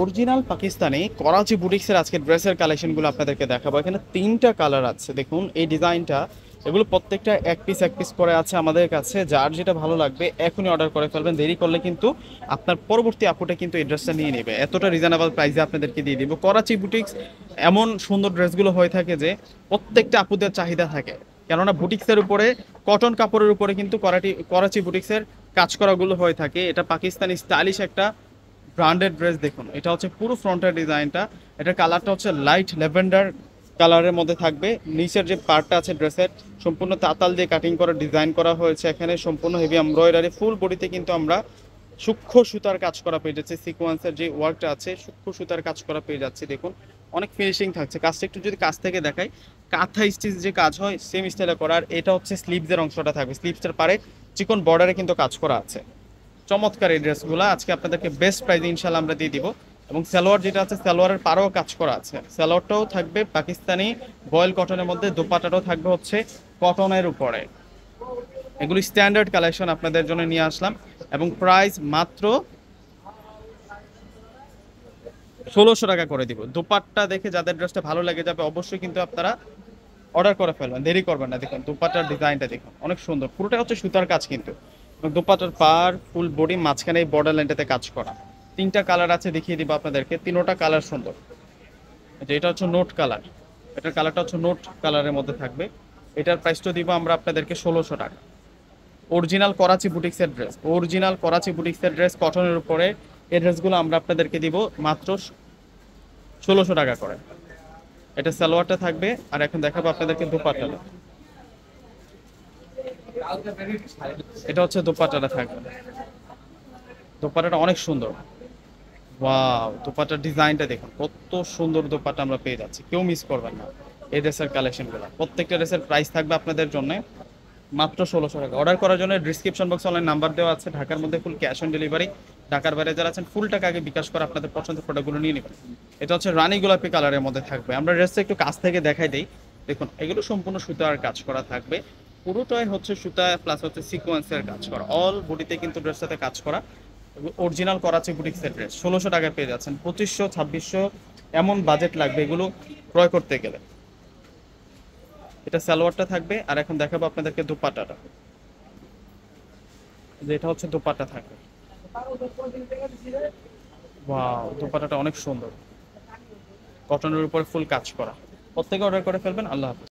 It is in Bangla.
অরিজিনাল পাকিস্তানি করাচি বুটিক্সের আজকে ড্রেসের কালেকশনগুলো আপনাদেরকে দেখাবো। এখানে 3টা কালার আছে, দেখুন এই ডিজাইনটা। এগুলো প্রত্যেকটা এক পিস করে আছে আমাদের কাছে। যার যেটা ভালো লাগবে এখনই অর্ডার করে ফেলবেন, দেরি করলে কিন্তু আপনার পরবর্তী আপুটা কিন্তু এই ড্রেসটা নিয়ে নেবে। এতটা রিজনেবল প্রাইসে আপনাদেরকে দিয়ে দিব। করাচি বুটিক্স এমন সুন্দর ড্রেসগুলো হয়ে থাকে যে প্রত্যেকটা আপুদের চাহিদা থাকে, কেননা বুটিক্সের উপরে কটন কাপড়ের উপরে কিন্তু করাচি বুটিক্সের কাজ করাগুলো হয়ে থাকে। এটা পাকিস্তানি স্টাইলিশ একটা ব্র্যান্ডেড ড্রেস। দেখুন এটা হচ্ছে পুরো ফ্রন্টের ডিজাইনটা। এটার কালারটা হচ্ছে লাইট ল্যাভেন্ডার কালারের মধ্যে থাকবে। নিচের যে পার্টটা আছে ড্রেসের সম্পূর্ণ তাতাল দিয়ে কাটিং করা ডিজাইন করা হয়েছে। এখানে সম্পূর্ণ হেভি এমব্রয়ডারি, ফুল বডিতে কিন্তু আমরা সূক্ষ্ম সুতার কাজ করা পেয়ে যাচ্ছে। সিকোয়েন্সের যে ওয়ার্কটা আছে সূক্ষ্ম সুতার কাজ করা পেয়ে যাচ্ছে। দেখুন অনেক ফিনিশিং থাকছে। কাজটা একটু যদি কাছ থেকে দেখাই, কাঁথা স্টিচ যে কাজ হয় সেম স্টাইলে করা। আর এটা হচ্ছে স্লিভসের অংশটা থাকবে, স্লিভসের পারে চিকন বর্ডারে কিন্তু কাজ করা আছে। চমৎকার এই ড্রেসগুলো আজকে আপনাদেরকে বেস্ট প্রাইসে ইনশাল্লাহ আমরা দিয়ে দিব। এবং সালোয়ার যেটা আছে সালোয়ারের পাড়েও কাজ করা আছে। সালোয়ারটাও থাকবে পাকিস্তানি বয়েল কটনের মধ্যে, দোপাট্টাটাও থাকবে হচ্ছে কটনের উপরে। এগুলো স্ট্যান্ডার্ড কালেকশন আপনাদের জন্য নিয়ে আসলাম এবং প্রাইস মাত্র 1600 টাকা করে দিব। দোপাট্টা দেখে যাদের ড্রেসটা ভালো লেগে যাবে অবশ্যই কিন্তু আপনারা অর্ডার করে ফেলবেন, দেরি করবেন না। দেখুন দোপাট্টার ডিজাইনটা দেখুন অনেক সুন্দর, পুরোটা হচ্ছে সুতার কাজ কিন্তু। এবং দোপাট্টার পার ফুল বডি মাঝখানে এই বর্ডার লাইনটাতে কাজ করা। 3টা কালার আছে, দেখিয়ে দিব আপনাদেরকে। 3টা কালার সুন্দর। যে এটা হচ্ছে নোট কালার, এটার কালারটা হচ্ছে নোট কালারের মধ্যে থাকবে। এটার প্রাইসটা দিব আমরা আপনাদেরকে 1600 টাকা। অরিজিনাল করাচি বুটিক্সের ড্রেস, অরিজিনাল করাচি বুটিক্সের ড্রেস কটনের উপরে এই ড্রেসগুলো আমরা আপনাদেরকে দিব মাত্র 1600 টাকা করে। এটা সালোয়ারটা থাকবে। আর এখন দেখাবো আপনাদেরকে দোপাট্টাটা। এটা হচ্ছে দোপাট্টাটা থাকবে। দোপাট্টাটা অনেক সুন্দর। ওয়াও, দোপাট্টার ডিজাইনটা দেখুন কত সুন্দর। দোপাট্টা আমরা পেয়ে যাচ্ছি, কেউ মিস করবেন না এই ড্রেসের কালেকশনগুলো। প্রত্যেকটা ড্রেসের প্রাইস থাকবে আপনাদের জন্য মাত্র 1600 টাকা। অর্ডার করার জন্য ডিসক্রিপশন বক্সে অনলাইন নাম্বার দেওয়া আছে। ঢাকার মধ্যে ফুল ক্যাশ অন ডেলিভারি। ঢাকার বাইরে যারা আছেন ফুল টাকা আগে বিকাশ করে আপনাদের পছন্দের প্রোডাক্টগুলো নিয়ে নেবেন। এটা হচ্ছে রানী গোলাপি কালারের মধ্যে থাকবে। আমরা ড্রেসটা একটু কাছ থেকে দেখাই দিই। দেখুন এগুলো সম্পূর্ণ সুতার কাজ করা থাকবে। পুরোটাই হচ্ছে সুতা প্লাস হচ্ছে সিকোয়েন্সের কাজ করা। অল বডিতে কিন্তু ড্রেসটাতে কাজ করা। অরিজিনাল করাচি বুটিক্সের ড্রেস 1600 টাকায় পেয়ে যাচ্ছেন। 2500 2600 এমন বাজেট লাগবে এগুলো ক্রয় করতে গেলে। এটা সালোয়ারটা থাকবে। আর এখন দেখাবো আপনাদেরকে দোপাট্টাটা। যে এটা হচ্ছে দোপাট্টা থাকবে। ওয়াও, দোপাট্টাটা অনেক সুন্দর, কটনের উপর ফুল কাজ করা। প্রত্যেকে অর্ডার করে ফেলবেন। আল্লাহ হাফেজ।